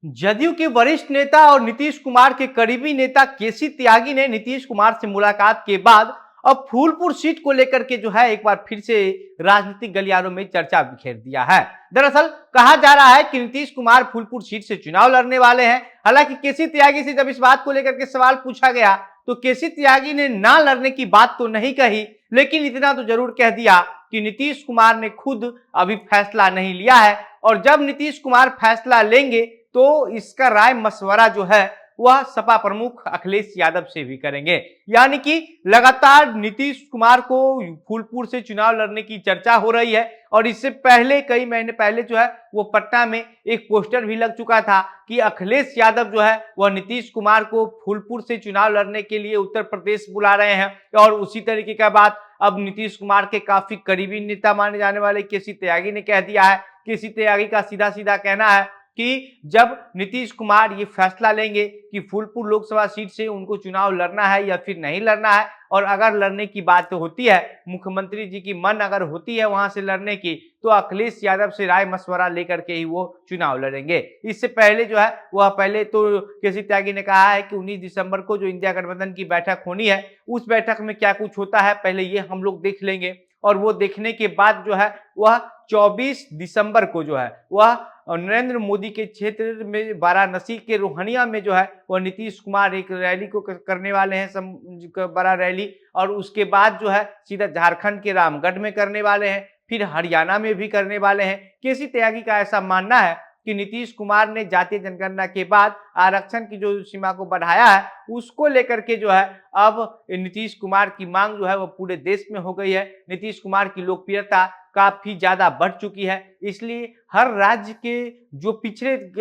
जदयू के वरिष्ठ नेता और नीतीश कुमार के करीबी नेता केसी त्यागी ने नीतीश कुमार से मुलाकात के बाद अब फूलपुर सीट को लेकर के जो है एक बार फिर से राजनीतिक गलियारों में चर्चा बिखेर दिया है। दरअसल कहा जा रहा है कि नीतीश कुमार फूलपुर सीट से चुनाव लड़ने वाले हैं। हालांकि केसी त्यागी से जब इस बात को लेकर के सवाल पूछा गया तो केसी त्यागी ने ना लड़ने की बात तो नहीं कही, लेकिन इतना तो जरूर कह दिया कि नीतीश कुमार ने खुद अभी फैसला नहीं लिया है और जब नीतीश कुमार फैसला लेंगे तो इसका राय मशवरा जो है वह सपा प्रमुख अखिलेश यादव से भी करेंगे। यानी कि लगातार नीतीश कुमार को फूलपुर से चुनाव लड़ने की चर्चा हो रही है और इससे पहले कई महीने पहले जो है वो पटना में एक पोस्टर भी लग चुका था कि अखिलेश यादव जो है वह नीतीश कुमार को फूलपुर से चुनाव लड़ने के लिए उत्तर प्रदेश बुला रहे हैं। और उसी तरीके का बात अब नीतीश कुमार के काफी करीबी नेता माने जाने वाले केसी त्यागी ने कह दिया है। केसी त्यागी का सीधा सीधा कहना है कि जब नीतीश कुमार ये फैसला लेंगे कि फूलपुर लोकसभा सीट से उनको चुनाव लड़ना है या फिर नहीं लड़ना है, और अगर लड़ने की बात होती है, मुख्यमंत्री जी की मन अगर होती है वहां से लड़ने की, तो अखिलेश यादव से राय मशवरा लेकर के ही वो चुनाव लड़ेंगे। इससे पहले जो है वह पहले तो केसी त्यागी ने कहा है कि 19 दिसंबर को जो इंडिया गठबंधन की बैठक होनी है उस बैठक में क्या कुछ होता है पहले ये हम लोग देख लेंगे, और वो देखने के बाद जो है वह 24 दिसंबर को जो है वह नरेंद्र मोदी के क्षेत्र में वाराणसी के रोहनिया में जो है वह नीतीश कुमार एक रैली को करने वाले हैं, बड़ा रैली, और उसके बाद जो है सीधा झारखंड के रामगढ़ में करने वाले हैं, फिर हरियाणा में भी करने वाले हैं। केसी त्यागी का ऐसा मानना है कि नीतीश कुमार ने जातीय जनगणना के बाद आरक्षण की जो सीमा को बढ़ाया है उसको लेकर के जो है अब नीतीश कुमार की मांग जो है वो पूरे देश में हो गई है। नीतीश कुमार की लोकप्रियता काफी ज्यादा बढ़ चुकी है, इसलिए हर राज्य के जो पिछड़े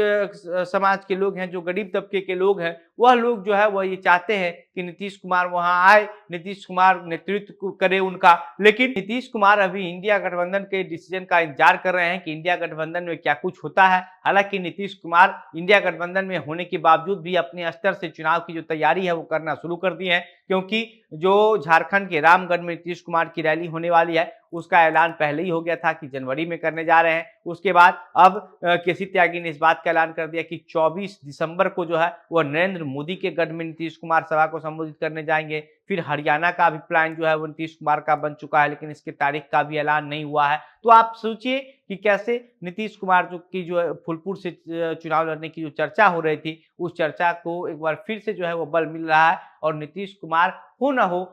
समाज के लोग हैं, जो गरीब तबके के लोग हैं, वह लोग जो है वह ये चाहते हैं कि नीतीश कुमार वहां आए, नीतीश कुमार नेतृत्व करे उनका। लेकिन नीतीश कुमार अभी इंडिया गठबंधन के डिसीजन का इंतजार कर रहे हैं कि इंडिया गठबंधन में क्या कुछ होता है। हालांकि नीतीश कुमार इंडिया गठबंधन में होने के बावजूद भी अपने स्तर से चुनाव की जो तैयारी है वो करना शुरू कर दी है, क्योंकि जो झारखंड के रामगढ़ में नीतीश कुमार की रैली होने वाली है उसका ऐलान पहले ही हो गया था कि जनवरी में करने जा रहे हैं। उसके बाद अब केसी त्यागी ने इस बात का ऐलान कर दिया कि 24 दिसंबर को जो है वह नरेंद्र मोदी के गढ़ में नीतीश कुमार सभा को संबोधित करने जाएंगे। फिर हरियाणा का भी प्लान जो है वो नीतीश कुमार का बन चुका है, लेकिन इसके तारीख का भी ऐलान नहीं हुआ है। तो आप सोचिए कि कैसे नीतीश कुमार जो है फूलपुर से चुनाव लड़ने की जो चर्चा हो रही थी उस चर्चा को एक बार फिर से जो है वो बल मिल रहा है और नीतीश कुमार हो ना हो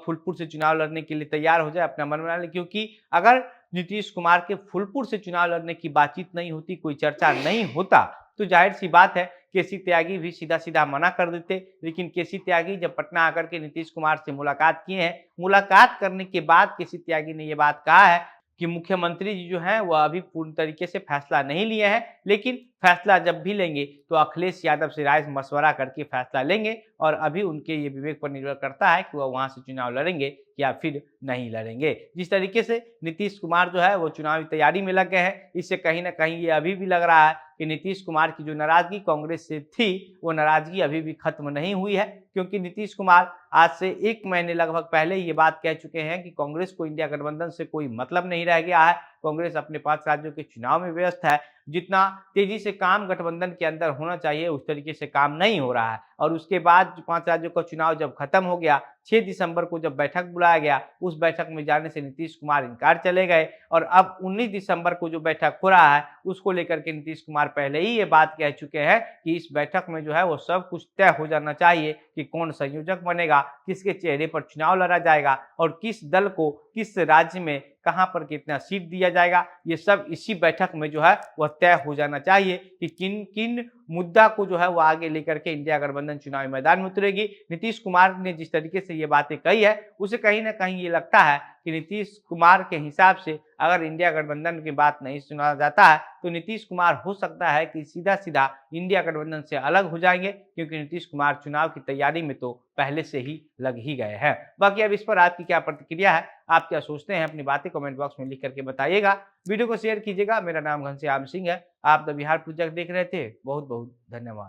फूलपुर से चुनाव लड़ने के लिए तैयार हो जाए, अपना मन बना ले। क्योंकि अगर नीतीश कुमार के फूलपुर से चुनाव लड़ने की बातचीत नहीं होती, कोई चर्चा नहीं होता, तो जाहिर सी बात है केसी त्यागी भी सीधा सीधा मना कर देते। लेकिन केसी त्यागी जब पटना आकर के नीतीश कुमार से मुलाकात किए हैं, मुलाकात करने के बाद केसी त्यागी ने यह बात कहा है कि मुख्यमंत्री जी जो हैं वह अभी पूर्ण तरीके से फैसला नहीं लिए हैं, लेकिन फैसला जब भी लेंगे तो अखिलेश यादव से राय मशवरा करके फैसला लेंगे, और अभी उनके ये विवेक पर निर्भर करता है कि वह वहां से चुनाव लड़ेंगे या फिर नहीं लड़ेंगे। जिस तरीके से नीतीश कुमार जो है वो चुनावी तैयारी में लग गए हैं, इससे कहीं ना कहीं ये अभी भी लग रहा है कि नीतीश कुमार की जो नाराजगी कांग्रेस से थी वो नाराजगी अभी भी खत्म नहीं हुई है। क्योंकि नीतीश कुमार आज से 1 महीने लगभग पहले ये बात कह चुके हैं कि कांग्रेस को इंडिया गठबंधन से कोई मतलब नहीं रह गया है, कांग्रेस अपने 5 राज्यों के चुनाव में व्यस्त है, जितना तेजी से काम गठबंधन के अंदर होना चाहिए उस तरीके से काम नहीं हो रहा है। और उसके बाद 5 राज्यों का चुनाव जब खत्म हो गया, 6 दिसंबर को जब बैठक बुलाया गया, उस बैठक में जाने से नीतीश कुमार इनकार चले गए, और अब 19 दिसंबर को जो बैठक हो रहा है उसको लेकर के नीतीश कुमार पहले ही ये बात कह चुके हैं कि इस बैठक में जो है वो सब कुछ तय हो जाना चाहिए कि कौन संयोजक बनेगा, किसके चेहरे पर चुनाव लड़ा जाएगा और किस दल को किस राज्य में कहां पर कितना सीट दिया जाएगा। ये सब इसी बैठक में जो है वह तय हो जाना चाहिए कि किन किन मुद्दा को जो है वो आगे लेकर के इंडिया गठबंधन चुनावी मैदान में उतरेगी। नीतीश कुमार ने जिस तरीके से ये बातें कही है उसे कहीं ना कहीं ये लगता है कि नीतीश कुमार के हिसाब से अगर इंडिया गठबंधन की बात नहीं सुना जाता है तो नीतीश कुमार हो सकता है कि सीधा सीधा इंडिया गठबंधन से अलग हो जाएंगे, क्योंकि नीतीश कुमार चुनाव की तैयारी में तो पहले से ही लग ही गए हैं। बाकी अब इस पर आपकी क्या प्रतिक्रिया है, आप क्या सोचते हैं, अपनी बातें कमेंट बॉक्स में लिख करके बताइएगा। वीडियो को शेयर कीजिएगा। मेरा नाम घनश्याम सिंह है, आप द बिहार प्रोजेक्ट देख रहे थे। बहुत बहुत धन्यवाद।